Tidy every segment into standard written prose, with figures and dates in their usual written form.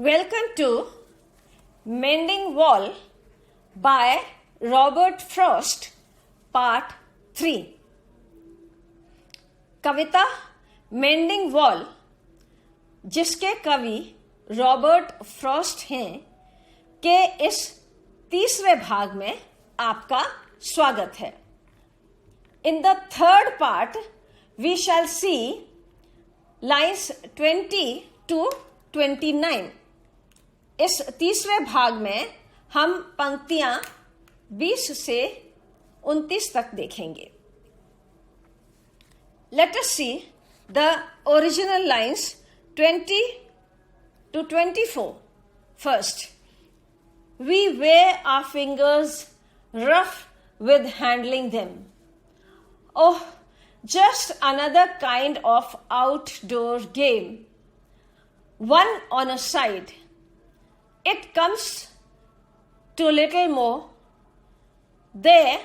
Welcome to Mending Wall by Robert Frost, Part 3. Kavita mending wall, जिसके कवि Robert Frost हैं, के इस तीसरे भाग में आपका स्वागत है. In the third part, we shall see lines 20 to 29. इस तीसरे भाग में हम पंक्तियां 20 से 29 तक देखेंगे. Let us see the original lines 20 to 24 first. We wear our fingers rough with handling them. Oh, just another kind of outdoor game. One on a side. It comes to little more. There,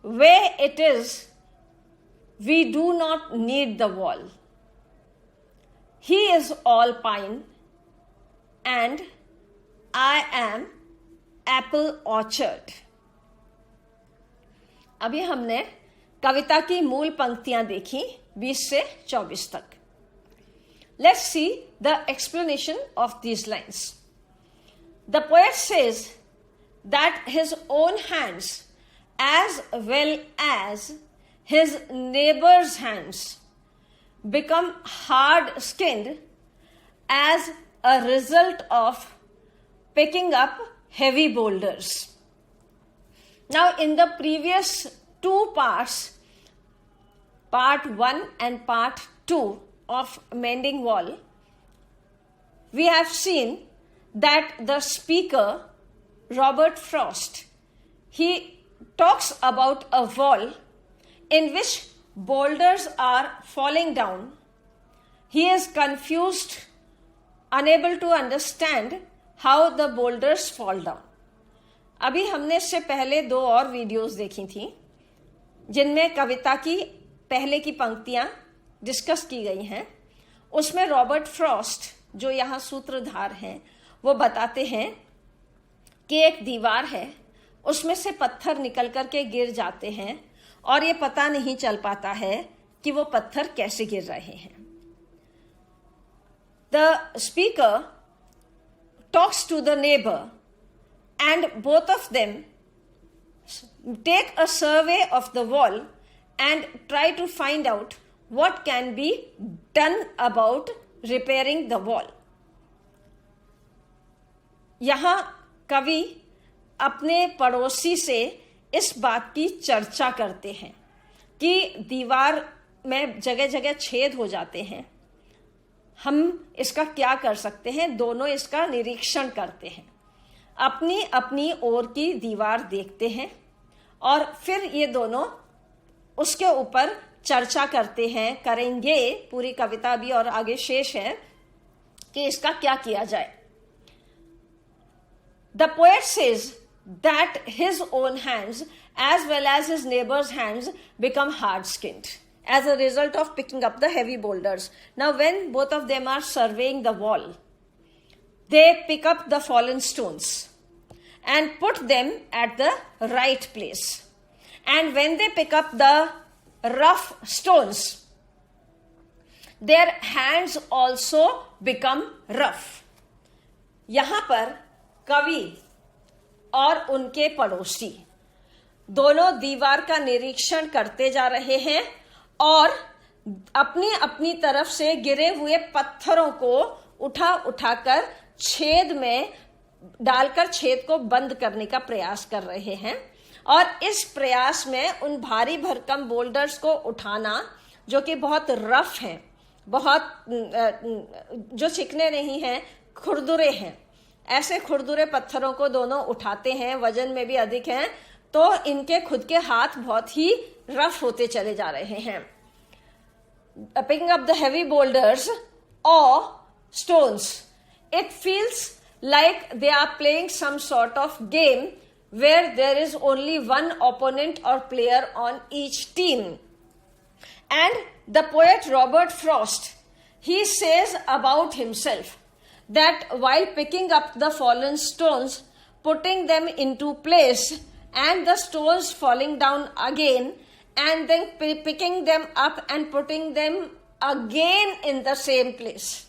where it is, we do not need the wall. He is all pine, and I am apple orchard. अभी हमने कविता की मूल पंक्तियां देखी 20 से 24 तक. Let's see the explanation of these lines. The poet says that his own hands, as well as his neighbor's hands, become hard-skinned as a result of picking up heavy boulders. Now, in the previous two parts, part 1 and part 2 of Mending Wall, we have seen that the speaker, Robert Frost, he talks about a wall in which boulders are falling down. He is confused, unable to understand how the boulders fall down. अभी हमने इससे पहले 2 और videos देखी थी जिनमें कविता की पहले की पंक्तियां डिस्कस की गई हैं. उसमें रॉबर्ट फ्रॉस्ट, जो यहाँ सूत्रधार हैं, वो बताते हैं कि एक दीवार है, उसमें से पत्थर निकल करके गिर जाते हैं और ये पता नहीं चल पाता है कि वो पत्थर कैसे गिर रहे हैं. The speaker talks to the neighbour and both of them take a survey of the wall and try to find out what can be done about repairing the wall. यहाँ कवि अपने पड़ोसी से इस बात की चर्चा करते हैं कि दीवार में जगह जगह छेद हो जाते हैं, हम इसका क्या कर सकते हैं. दोनों इसका निरीक्षण करते हैं, अपनी अपनी ओर की दीवार देखते हैं और फिर ये दोनों उसके ऊपर चर्चा करते हैं, करेंगे. पूरी कविता भी और आगे शेष है कि इसका क्या किया जाए. The poet says that his own hands as well as his neighbor's hands become hard-skinned as a result of picking up the heavy boulders. Now, when both of them are surveying the wall, they pick up the fallen stones and put them at the right place. And when they pick up the rough stones, their hands also become rough. यहाँ पर कवि और उनके पड़ोसी दोनों दीवार का निरीक्षण करते जा रहे हैं और अपनी अपनी तरफ से गिरे हुए पत्थरों को उठाकर छेद में डालकर छेद को बंद करने का प्रयास कर रहे हैं. और इस प्रयास में उन भारी भरकम बोल्डर्स को उठाना, जो कि बहुत रफ हैं, बहुत जो चिकने नहीं हैं, खुरदुरे हैं, ऐसे खुरदुरे पत्थरों को दोनों उठाते हैं, वजन में भी अधिक हैं, तो इनके खुद के हाथ बहुत ही रफ होते चले जा रहे हैं. Picking up the heavy boulders or stones, it feels like they are playing some sort of game where there is only one opponent or player on each team. And the poet Robert Frost, he says about himself that while picking up the fallen stones, putting them into place, and the stones falling down again, and then picking them up and putting them again in the same place.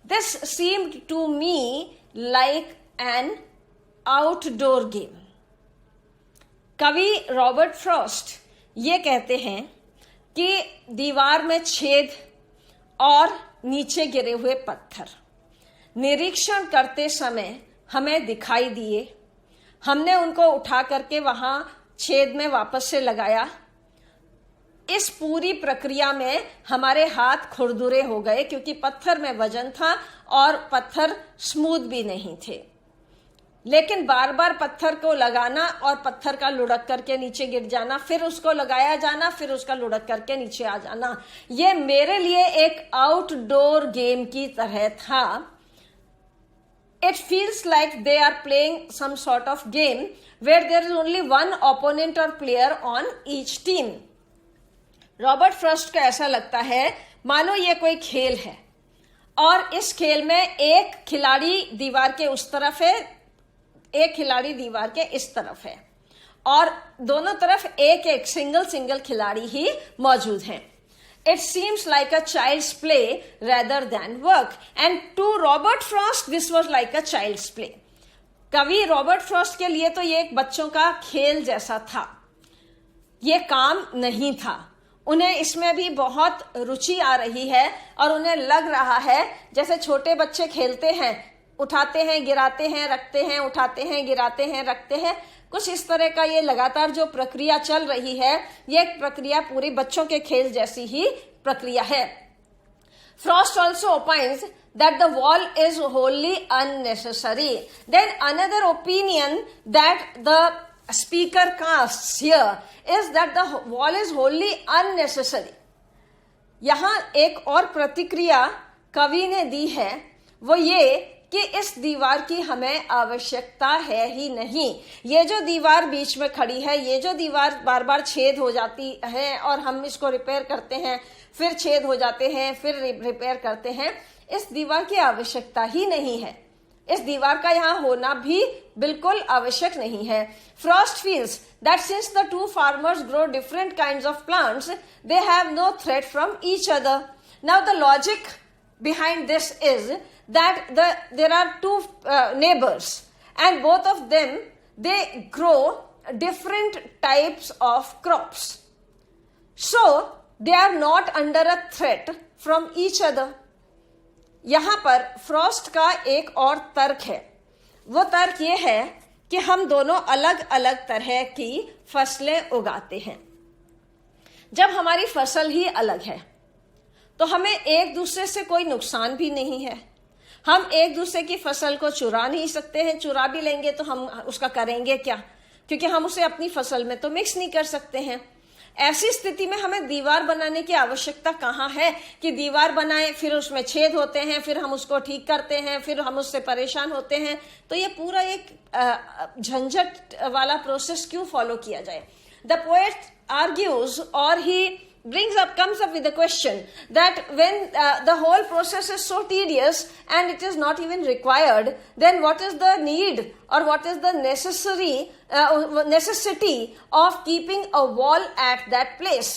This seemed to me like an outdoor game. कवि Robert Frost ये कहते हैं कि दीवार में छेद और नीचे गिरे हुए पत्थर निरीक्षण करते समय हमें दिखाई दिए। हमने उनको उठा करके वहां छेद में वापस से लगाया। इस पूरी प्रक्रिया में हमारे हाथ खुरदुरे हो गए क्योंकि पत्थर में वजन था और पत्थर स्मूथ भी नहीं थे। लेकिन बार बार पत्थर को लगाना और पत्थर का लुढ़क करके नीचे गिर जाना, फिर उसको लगाया जाना, फिर उसका लुढ़क करके नीचे आ जाना, ये मेरे लिए एक आउटडोर गेम की तरह था। It feels like they are playing some sort of game where there is only one opponent or player on each team. Robert Frost को ऐसा लगता है मानो ये कोई खेल है और इस खेल में एक खिलाड़ी दीवार के उस तरफ है, एक खिलाड़ी दीवार के इस तरफ है और दोनों तरफ एक एक सिंगल खिलाड़ी ही मौजूद हैं। It seems like a child's play rather than work, and to Robert Frost this was like a child's play. कवि रॉबर्ट फ्रॉस्ट के लिए तो ये एक बच्चों का खेल जैसा था, ये काम नहीं था। उन्हें इसमें भी बहुत रुचि आ रही है और उन्हें लग रहा है जैसे छोटे बच्चे खेलते हैं, उठाते हैं गिराते हैं रखते हैं, उठाते हैं गिराते हैं रखते हैं, कुछ इस तरह का ये लगातार जो प्रक्रिया चल रही है ये एक प्रक्रिया पूरी बच्चों के खेल जैसी ही प्रक्रिया है। Frost also opines that the wall is wholly unnecessary. Then another opinion that the speaker casts here is that the wall is wholly unnecessary. यहां एक और प्रतिक्रिया कवि ने दी है, वो ये कि इस दीवार की हमें आवश्यकता है ही नहीं। ये जो दीवार बीच में खड़ी है, ये जो दीवार बार बार छेद हो जाती है और हम इसको रिपेयर करते हैं, फिर छेद हो जाते हैं, फिर रिपेयर करते हैं, इस दीवार की आवश्यकता ही नहीं है। इस दीवार का यहाँ होना भी बिल्कुल आवश्यक नहीं है। Frost feels that since the two farmers grow different kinds of plants, they have no threat from each other. Now the logic behind this is that there are two neighbors and both of them they grow different types of crops, so they are not under a threat from each other. यहां पर Frost का एक और तर्क है, वो तर्क ये है कि हम दोनों अलग अलग तरह की फसलें उगाते हैं। जब हमारी फसल ही अलग है तो हमें एक दूसरे से कोई नुकसान भी नहीं है। हम एक दूसरे की फसल को चुरा नहीं सकते हैं, चुरा भी लेंगे तो हम उसका करेंगे क्या, क्योंकि हम उसे अपनी फसल में तो मिक्स नहीं कर सकते हैं। ऐसी स्थिति में हमें दीवार बनाने की आवश्यकता कहाँ है कि दीवार बनाएं, फिर उसमें छेद होते हैं, फिर हम उसको ठीक करते हैं, फिर हम उससे परेशान होते हैं। तो ये पूरा एक झंझट वाला प्रोसेस क्यों फॉलो किया जाए। द पोएट आर्ग्यूज और ही comes up with the question that when the whole process is so tedious and it is not even required, then what is the need or what is the necessity of keeping a wall at that place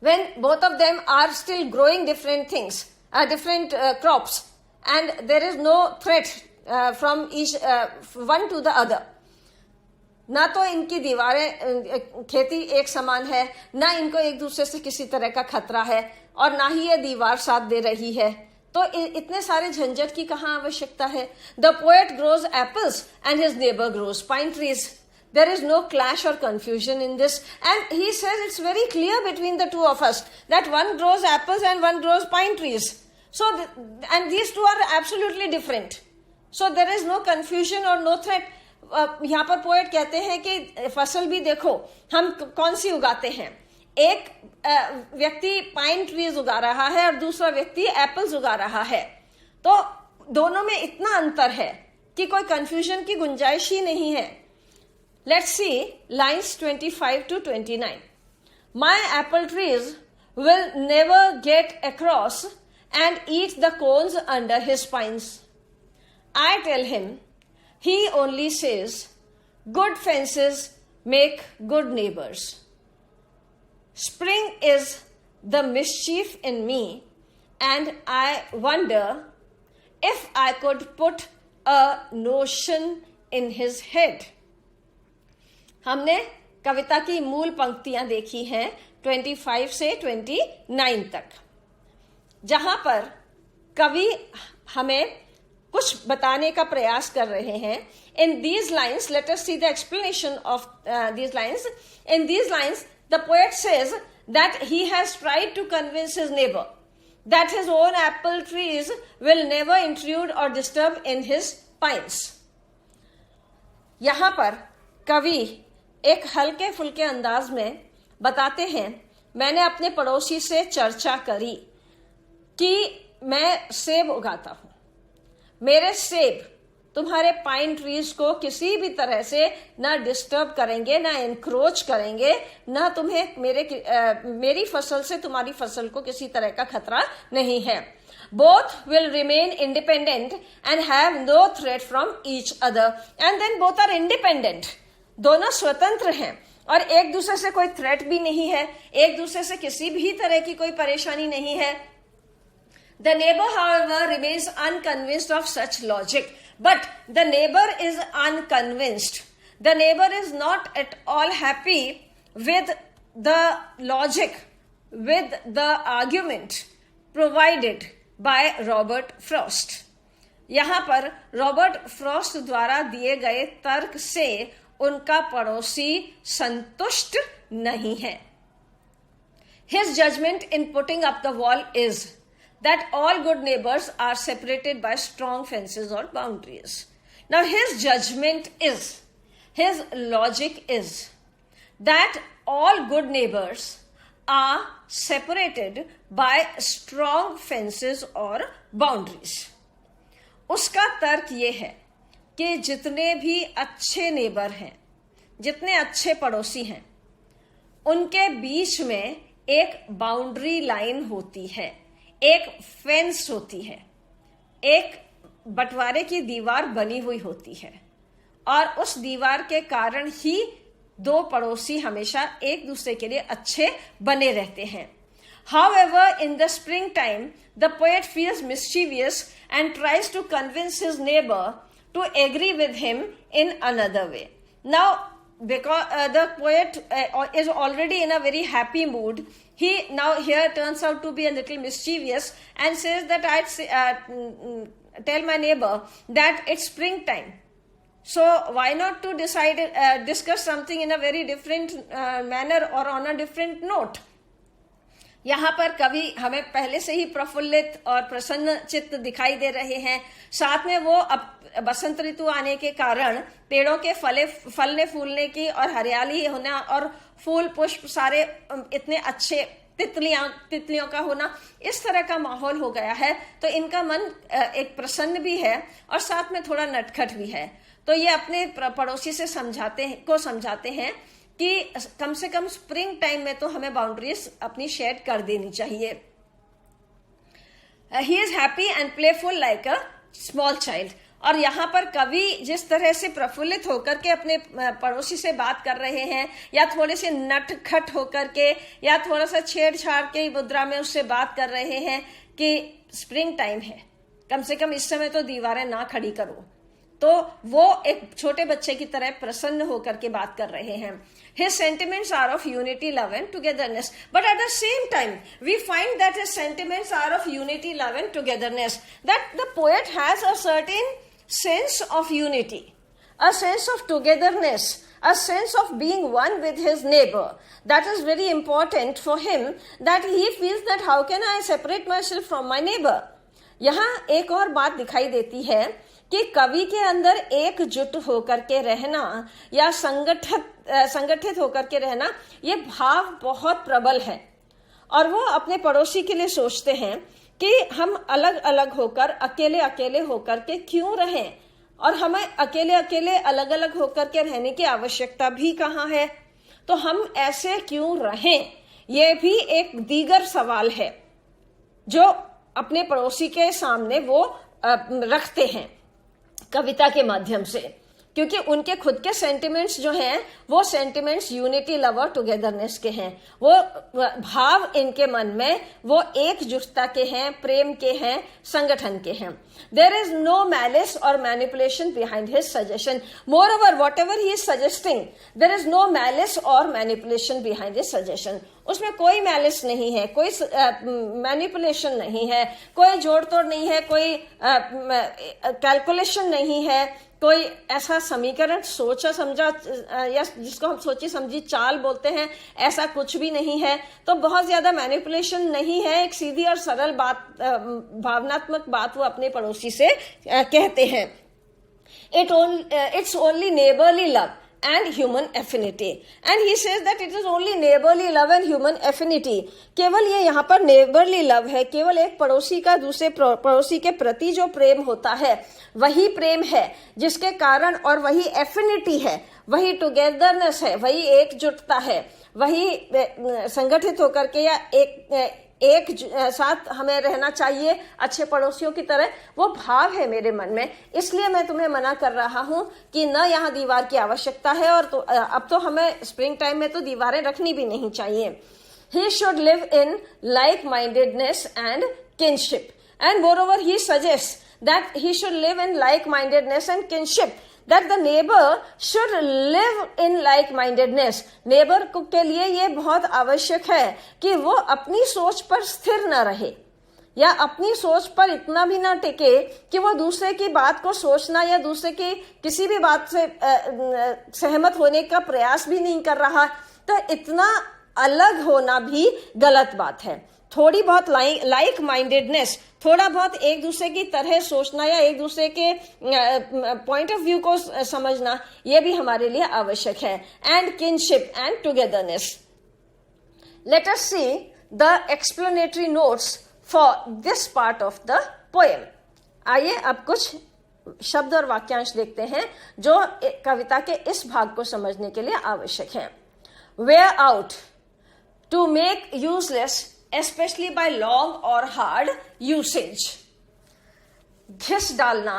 when both of them are still growing different things, different crops, and there is no threat from each one to the other. ना तो इनकी दीवारें खेती एक समान है, ना इनको एक दूसरे से किसी तरह का खतरा है और ना ही ये दीवार साथ दे रही है, तो इतने सारे झंझट की कहाँ आवश्यकता है। The poet grows apples and his neighbour grows pine trees. There is no clash or confusion in this, and he says it's very clear between the two of us that one grows apples and one grows pine trees. So, and these two are absolutely different. So there is no confusion or no threat. यहाँ पर poet कहते हैं कि फसल भी देखो हम कौन सी उगाते हैं। एक व्यक्ति पाइन ट्रीज उगा रहा है और दूसरा व्यक्ति एप्पल्स उगा रहा है, तो दोनों में इतना अंतर है कि कोई कंफ्यूजन की गुंजाइश ही नहीं है। Let's see lines 25 to 29. My apple trees will never get across and eat the cones under his spines. I tell him, he only says, good fences make good neighbors. Spring is the mischief in me, and I wonder if I could put a notion in his head. हमने कविता की मूल पंक्तियां देखी हैं 25 से 29 तक, जहां पर कवि हमें कुछ बताने का प्रयास कर रहे हैं. In these lines, let us see the explanation of these lines. In these lines, the poet says that he has tried to convince his neighbor that his own apple trees will never intrude or disturb in his pines. यहाँ पर कवि एक हल्के फुल्के अंदाज में बताते हैं, मैंने अपने पड़ोसी से चर्चा करी कि मैं सेब उगाता हूं. मेरे सेब तुम्हारे पाइन ट्रीज को किसी भी तरह से ना डिस्टर्ब करेंगे, ना एनक्रोच करेंगे, ना तुम्हें मेरी फसल से तुम्हारी फसल को किसी तरह का खतरा नहीं है. Both will remain independent and have no threat from each other. And then both are independent. दोनों स्वतंत्र हैं और एक दूसरे से कोई थ्रेट भी नहीं है, एक दूसरे से किसी भी तरह की कोई परेशानी नहीं है. The neighbor, however, remains unconvinced of such logic. But the neighbor is unconvinced. The neighbor is not at all happy with the logic, with the argument provided by Robert Frost. यहाँ पर रॉबर्ट फ्रॉस्ट द्वारा दिए गए तर्क से उनका पड़ोसी संतुष्ट नहीं है. His judgment in putting up the wall is that all good neighbors are separated by strong fences or boundaries. Now his judgment is, his logic is that all good neighbors are separated by strong fences or boundaries. उसका तर्क ये है कि जितने भी अच्छे neighbour हैं, जितने अच्छे पड़ोसी हैं, उनके बीच में एक बाउंड्री लाइन होती है, एक फेंस होती है, एक बंटवारे की दीवार बनी हुई होती है और उस दीवार के कारण ही दो पड़ोसी हमेशा एक दूसरे के लिए अच्छे बने रहते हैं. However, in the springtime, the poet feels mischievous and tries to convince his neighbor to agree with him in another way. Now, because the poet is already in a very happy mood, he now here turns out to be a little mischievous and says that I'd tell my neighbor that it's springtime. So why not to discuss something in a very different manner or on a different note. यहाँ पर कवि हमें पहले से ही प्रफुल्लित और प्रसन्न चित्त दिखाई दे रहे हैं. साथ में वो अब बसंत ऋतु आने के कारण पेड़ों के फलने फूलने की और हरियाली होना और फूल पुष्प सारे इतने अच्छे, तितलियों का होना, इस तरह का माहौल हो गया है. तो इनका मन एक प्रसन्न भी है और साथ में थोड़ा नटखट भी है. तो ये अपने पड़ोसी से समझाते हैं कि कम से कम स्प्रिंग टाइम में तो हमें बाउंड्रीज अपनी शेड कर देनी चाहिए. He is happy and playful like a small child. और यहाँ पर कवि जिस तरह से प्रफुल्लित होकर के अपने पड़ोसी से बात कर रहे हैं, या थोड़े से नटखट होकर के या थोड़ा सा छेड़छाड़ के मुद्रा में उससे बात कर रहे हैं कि स्प्रिंग टाइम है, कम से कम इस समय तो दीवारें ना खड़ी करो, तो वो एक छोटे बच्चे की तरह प्रसन्न होकर के बात कर रहे हैं. His sentiments are of unity, love and togetherness. But at the same time, we find that his sentiments are of unity, love and togetherness. That the poet has a certain sense of unity, a sense of togetherness, a sense of being one with his neighbor. That is very important for him, that he feels that how can I separate myself from my neighbor. यहाँ एक और बात दिखाई देती है कि कवि के अंदर एकजुट होकर के रहना या संगठित होकर के रहना, ये भाव बहुत प्रबल है. और वो अपने पड़ोसी के लिए सोचते हैं कि हम अलग अलग होकर, अकेले होकर के क्यों रहें, और हमें अकेले अलग अलग होकर के रहने की आवश्यकता भी कहाँ है, तो हम ऐसे क्यों रहें. ये भी एक दीगर सवाल है जो अपने पड़ोसी के सामने वो रखते हैं कविता के माध्यम से, क्योंकि उनके खुद के सेंटिमेंट्स जो हैं वो सेंटिमेंट्स यूनिटी, लव और टुगेदरनेस के हैं। वो भाव इनके मन में वो एकजुटता के हैं, प्रेम के हैं, संगठन के हैं। देयर इज नो मैलिस और manipulation behind his suggestion. Moreover whatever he is suggesting, there is no malice और मैनिपुलेशन बिहाइंड हिज सजेशन। उसमें कोई मैलिस नहीं है, कोई मैनिपुलेशन नहीं है, कोई जोड़ तोड़ नहीं है, कोई कैलकुलेशन नहीं है, कोई ऐसा समीकरण सोचा समझा या जिसको हम सोची समझी चाल बोलते हैं, ऐसा कुछ भी नहीं है। तो बहुत ज्यादा मैनिपुलेशन नहीं है, एक सीधी और सरल बात, भावनात्मक बात वो अपने पड़ोसी से कहते हैं। It's only neighborly love and human affinity, and he says that it is only neighborly love and human affinity। केवल ये यहाँ पर neighborly love है, केवल एक पड़ोसी का दूसरे पड़ोसी के प्रति जो प्रेम होता है वही प्रेम है, जिसके कारण, और वही affinity है, वही togetherness है, वही एकजुटता है, वही संगठित होकर के या एक साथ हमें रहना चाहिए अच्छे पड़ोसियों की तरह, वो भाव है मेरे मन में। इसलिए मैं तुम्हें मना कर रहा हूं कि न यहाँ दीवार की आवश्यकता है, और तो अब तो हमें स्प्रिंग टाइम में तो दीवारें रखनी भी नहीं चाहिए। He should live in like-mindedness and kinship, and moreover he suggests that he should live in like-mindedness and kinship, that the neighbor should live in like-mindedness। neighbor के लिए ये बहुत आवश्यक है कि वो अपनी सोच पर स्थिर न रहे, या अपनी सोच पर इतना भी ना टिके कि वो दूसरे की बात को सोचना या दूसरे की किसी भी बात से सहमत होने का प्रयास भी नहीं कर रहा। तो इतना अलग होना भी गलत बात है। थोड़ी बहुत लाइक माइंडेडनेस, थोड़ा बहुत एक दूसरे की तरह सोचना या एक दूसरे के पॉइंट ऑफ व्यू को समझना, यह भी हमारे लिए आवश्यक है। And kinship and togetherness. Let us see the explanatory notes for this part of the poem. आइए अब कुछ शब्द और वाक्यांश देखते हैं जो कविता के इस भाग को समझने के लिए आवश्यक है। Wear out, to make useless especially by long or hard usage। घिस डालना,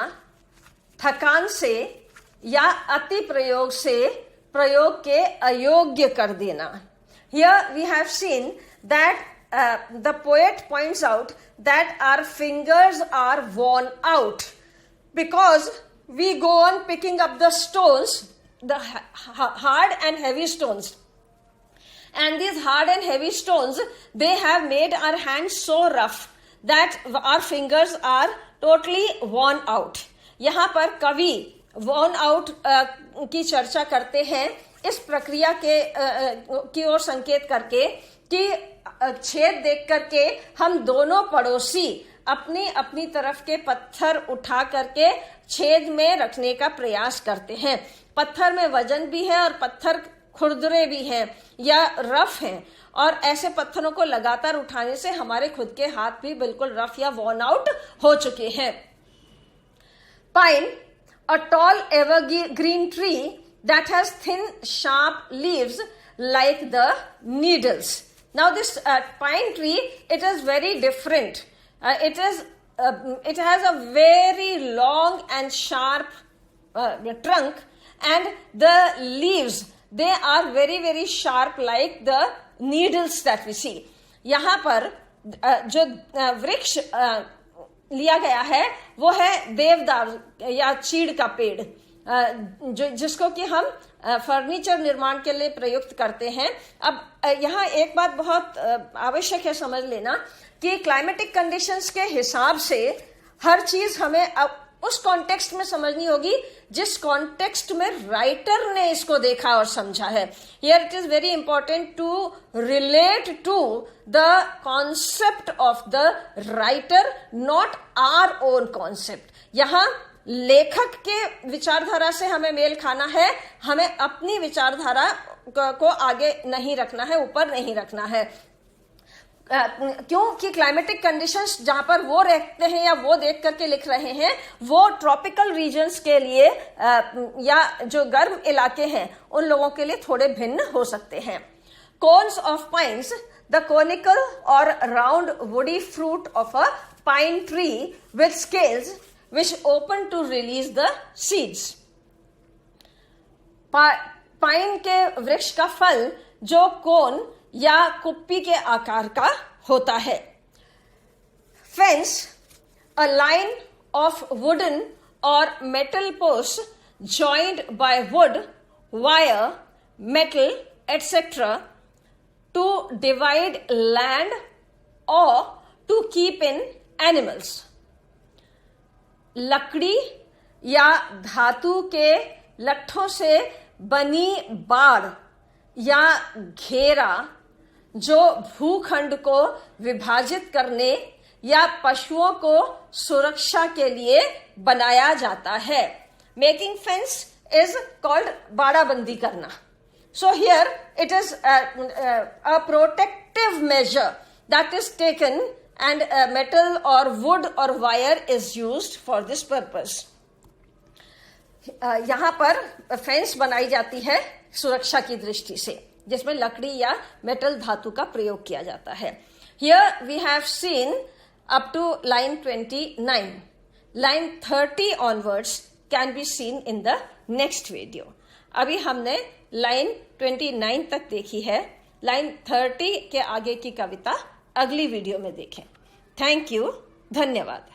थकान से या अति प्रयोग से प्रयोग के अयोग्य कर देना। Here we have seen that the poet points out that our fingers are worn out because we go on picking up the stones, the hard and heavy stones. And these hard and heavy stones, they have made our hands so rough that our fingers are totally worn out। यहाँ पर कवि worn out की चर्चा करते हैं इस प्रक्रिया की ओर संकेत करके कि छेद देख करके हम दोनों पड़ोसी अपनी अपनी तरफ के पत्थर उठा करके छेद में रखने का प्रयास करते हैं। पत्थर में वजन भी है और पत्थर खुरदरे भी हैं या रफ हैं, और ऐसे पत्थरों को लगातार उठाने से हमारे खुद के हाथ भी बिल्कुल रफ या वॉर्न आउट हो चुके हैं। Pine, a tall evergreen tree that has thin sharp leaves like the needles. Now this pine tree, it is very different. it has a very long and sharp trunk, and the leaves, they are very very sharp like the needles that we see। यहाँ पर जो वृक्ष लिया गया है वो है देवदार या चीड़ का पेड़, जिसको कि हम फर्नीचर निर्माण के लिए प्रयुक्त करते हैं। अब यहाँ एक बात बहुत आवश्यक है समझ लेना कि क्लाइमेटिक कंडीशंस के हिसाब से हर चीज हमें अब उस कॉन्टेक्स्ट में समझनी होगी जिस कॉन्टेक्स्ट में राइटर ने इसको देखा और समझा है। Here it is very important to relate to the concept of the writer, not our own concept. यहाँ लेखक के विचारधारा से हमें मेल खाना है, हमें अपनी विचारधारा को आगे नहीं रखना है, ऊपर नहीं रखना है। क्योंकि क्लाइमेटिक कंडीशंस जहां पर वो रहते हैं या वो देख करके लिख रहे हैं वो ट्रॉपिकल रीजन्स के लिए या जो गर्म इलाके हैं उन लोगों के लिए थोड़े भिन्न हो सकते हैं। Cones of pines, the conical और round woody fruit of a pine tree with scales which open to release the seeds. Pine के वृक्ष का फल जो कोन या कुप्पी के आकार का होता है. Fence, a line of wooden or metal posts joined by wood, wire, metal, etc. to divide land or to keep in animals. लकड़ी या धातु के लट्ठों से बनी बाड़ या घेरा जो भूखंड को विभाजित करने या पशुओं को सुरक्षा के लिए बनाया जाता है. मेकिंग फेंस इज कॉल्ड बाड़ाबंदी करना. So here it is a protective measure that is taken and metal or wood or wire is used for this purpose. यहाँ पर फेंस बनाई जाती है सुरक्षा की दृष्टि से, जिसमें लकड़ी या मेटल धातु का प्रयोग किया जाता है. Here we have seen up to line 29. Line 30 onwards can be seen in the next video. अभी हमने line 29 तक देखी है. line 30 के आगे की कविता अगली वीडियो में देखें. Thank you. धन्यवाद.